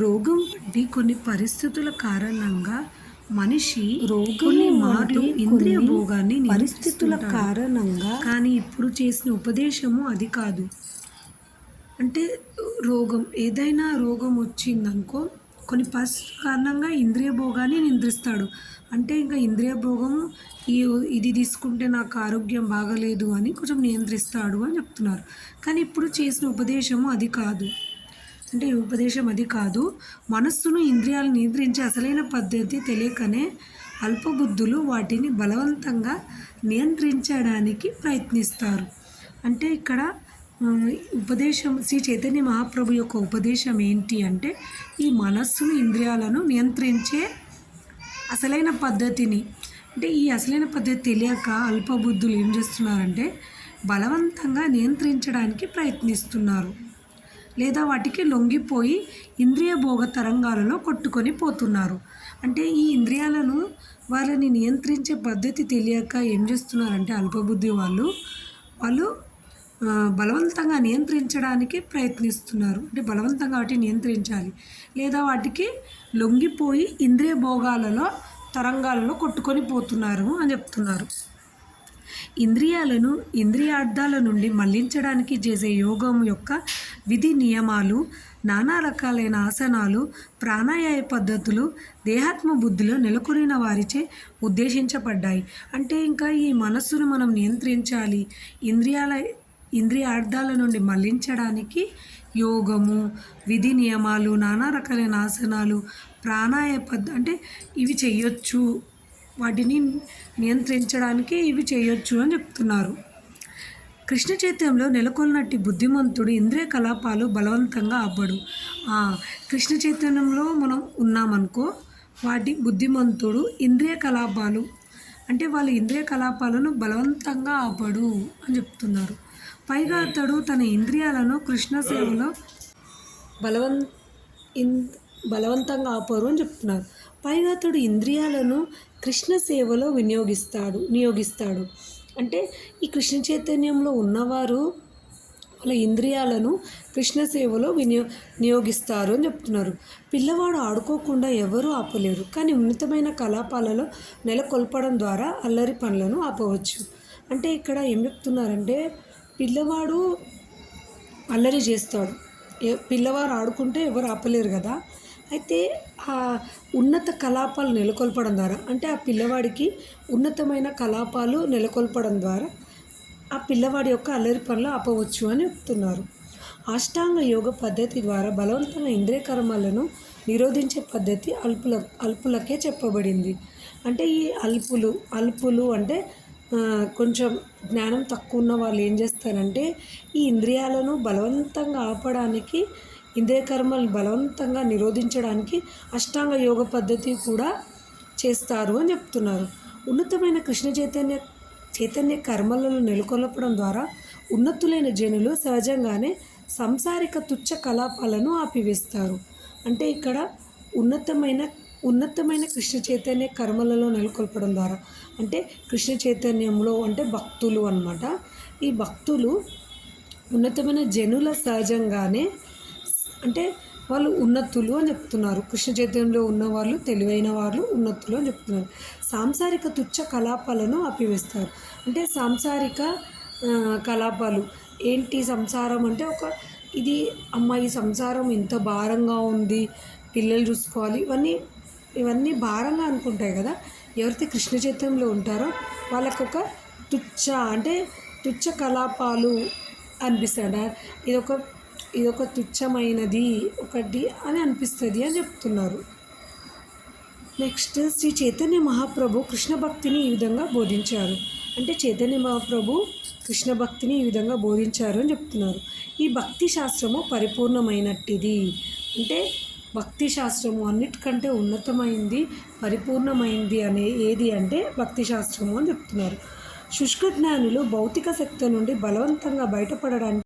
రోగం వంటి కొన్ని పరిస్థితుల కారణంగా మనిషి రోగము మార్లు వంటి ఇంద్రియ కొన్ని భోగాన్ని పరిస్థితుల నియంత్రిస్తుంటాడు. కారణంగా కానీ ఇప్పుడు చేసిన ఉపదేశము అది కాదు. అంటే ఏదైనా రోగం వచ్చిందనుకో కొన్ని పరిస్థితుల కారణంగా ఇంద్రియ భోగాన్ని నియంత్రిస్తాడు. అంటే ఇంకా ఇంద్రియ భోగము ఈ ఇది తీసుకుంటే నాకు ఆరోగ్యం బాగలేదు అని కొంచెం నియంత్రిస్తాడు అని చెప్తున్నారు. కానీ ఇప్పుడు చేసిన ఉపదేశము అది కాదు. అంటే ఈ ఉపదేశం అది కాదు. మనస్సును ఇంద్రియాలు నియంత్రించే అసలైన పద్ధతి తెలియకనే అల్పబుద్ధులు వాటిని బలవంతంగా నియంత్రించడానికి ప్రయత్నిస్తారు. అంటే ఇక్కడ ఉపదేశం శ్రీ చైతన్య మహాప్రభు యొక్క ఉపదేశం ఏంటి అంటే ఈ మనస్సును ఇంద్రియాలను నియంత్రించే అసలైన పద్ధతిని, అంటే ఈ అసలైన పద్ధతి తెలియక అల్పబుద్ధులు ఏం చేస్తున్నారంటే బలవంతంగా నియంత్రించడానికి ప్రయత్నిస్తున్నారు. లేదా వాటికి లొంగిపోయి ఇంద్రియ భోగ తరంగాలలో కొట్టుకొని పోతున్నారు. అంటే ఈ ఇంద్రియాలను వాళ్ళని నియంత్రించే పద్ధతి తెలియక ఏం చేస్తున్నారంటే అల్పబుద్ధి వాళ్ళు బలవంతంగా నియంత్రించడానికి ప్రయత్నిస్తున్నారు. అంటే బలవంతంగా వాటిని నియంత్రించాలి, లేదా వాటికి లొంగిపోయి ఇంద్రియ భోగాలలో తరంగాలలో కొట్టుకొని పోతున్నారు అని చెప్తున్నారు. ఇంద్రియాలను ఇంద్రియార్థాల నుండి మళ్లించడానికి చేసే యోగం యొక్క విధి నియమాలు, నానా రకాలైన ఆసనాలు, ప్రాణాయామ పద్ధతులు దేహాత్మ బుద్ధిలో నెలకొనిన వారిచే ఉద్దేశించబడ్డాయి. అంటే ఇంకా ఈ మనస్సును మనం నియంత్రించాలి, ఇంద్రియార్థాల నుండి మళ్లించడానికి యోగము, విధి నియమాలు, నానా రకాలైన ఆసనాలు, ప్రాణాయామ అంటే ఇవి చెయ్యొచ్చు, వాటిని నియంత్రించడానికి ఇవి చేయొచ్చు అని చెప్తున్నారు. కృష్ణ చైతన్యంలో నెలకొన్నట్టి బుద్ధిమంతుడు ఇంద్రియ కలాపాలు బలవంతంగా ఆపడు. కృష్ణ చైతన్యంలో మనం ఉన్నామనుకో, బుద్ధిమంతుడు ఇంద్రియ కలాపాలు అంటే వాళ్ళ ఇంద్రియ కలాపాలను బలవంతంగా ఆపడు అని చెప్తున్నారు. పైగా అతడు తన ఇంద్రియాలను కృష్ణ సేవలో బలవంతంగా ఆపరు అని చెప్తున్నారు. పైగా అతడు ఇంద్రియాలను కృష్ణ సేవలో నియోగిస్తాడు. అంటే ఈ కృష్ణ చైతన్యంలో ఉన్నవారు వాళ్ళ ఇంద్రియాలను కృష్ణ సేవలో నియోగిస్తారు అని చెప్తున్నారు. పిల్లవాడు ఆడుకోకుండా ఎవరూ ఆపలేరు, కానీ ఉన్నతమైన కలాపాలలో నెలకొల్పడం ద్వారా అల్లరి పనులను ఆపవచ్చు. అంటే ఇక్కడ ఏం చెప్తున్నారంటే పిల్లవాడు అల్లరి చేస్తాడు, పిల్లవాడు ఆడుకుంటే ఎవరు ఆపలేరు కదా. అయితే ఆ ఉన్నత కలాపాలు నెలకొల్పడం ద్వారా, అంటే ఆ పిల్లవాడికి ఉన్నతమైన కలాపాలు నెలకొల్పడం ద్వారా ఆ పిల్లవాడి యొక్క అల్లరి పనులు ఆపవచ్చు అని చెప్తున్నారు. అష్టాంగ యోగ పద్ధతి ద్వారా బలవంతంగా ఇంద్రియ కర్మలను నిరోధించే పద్ధతి అల్పులకే చెప్పబడింది. అంటే ఈ అల్పులు అంటే కొంచెం జ్ఞానం తక్కువ ఉన్న వాళ్ళు ఏం చేస్తారంటే ఈ ఇంద్రియాలను బలవంతంగా ఆపడానికి, ఇంద్రియ కర్మలను బలవంతంగా నిరోధించడానికి అష్టాంగ యోగ పద్ధతి కూడా చేస్తారు అని చెప్తున్నారు. ఉన్నతమైన కృష్ణ చైతన్య కర్మలను నెలకొల్పడం ద్వారా ఉన్నతులైన జనులు సహజంగానే సంసారిక తుచ్చ కలాపాలను ఆపివేస్తారు. అంటే ఇక్కడ ఉన్నతమైన కృష్ణ చైతన్య కర్మలలో నెలకొల్పడం ద్వారా, అంటే కృష్ణ చైతన్యంలో అంటే భక్తులు అన్నమాట. ఈ భక్తులు ఉన్నతమైన జనుల సహజంగానే, అంటే వాళ్ళు ఉన్నతులు అని చెప్తున్నారు. కృష్ణ చైతన్యంలో ఉన్నవాళ్ళు తెలివైన వాళ్ళు ఉన్నతులు అని చెప్తున్నారు. సాంసారిక తుచ్చ కలాపాలను ఆపివేస్తారు. అంటే సాంసారిక కలాపాలు ఏంటి? సంసారం అంటే ఇది ఈ సంసారం ఇంత భారంగా ఉంది, పిల్లలు చూసుకోవాలి, ఇవన్నీ భారంగా అనుకుంటాయి కదా. ఎవరైతే కృష్ణ చైతన్యంలో ఉంటారో వాళ్ళకొక తుచ్చ కలాపాలు అనిపిస్తాడు. ఇదొక తుచ్చమైనది ఒకటి అని అనిపిస్తుంది అని చెప్తున్నారు. నెక్స్ట్ శ్రీ చైతన్య మహాప్రభు కృష్ణ భక్తిని ఈ విధంగా బోధించారు. అంటే చైతన్య మహాప్రభు కృష్ణ భక్తిని ఈ విధంగా బోధించారు అని చెప్తున్నారు. ఈ భక్తి శాస్త్రము పరిపూర్ణమైనట్టిది. అంటే భక్తి శాస్త్రము అన్నిటికంటే ఉన్నతమైంది, పరిపూర్ణమైంది ఏది అంటే భక్తి శాస్త్రము అని చెప్తున్నారు. శుష్క జ్ఞానులు భౌతిక శక్తి నుండి బలవంతంగా బయటపడడానికి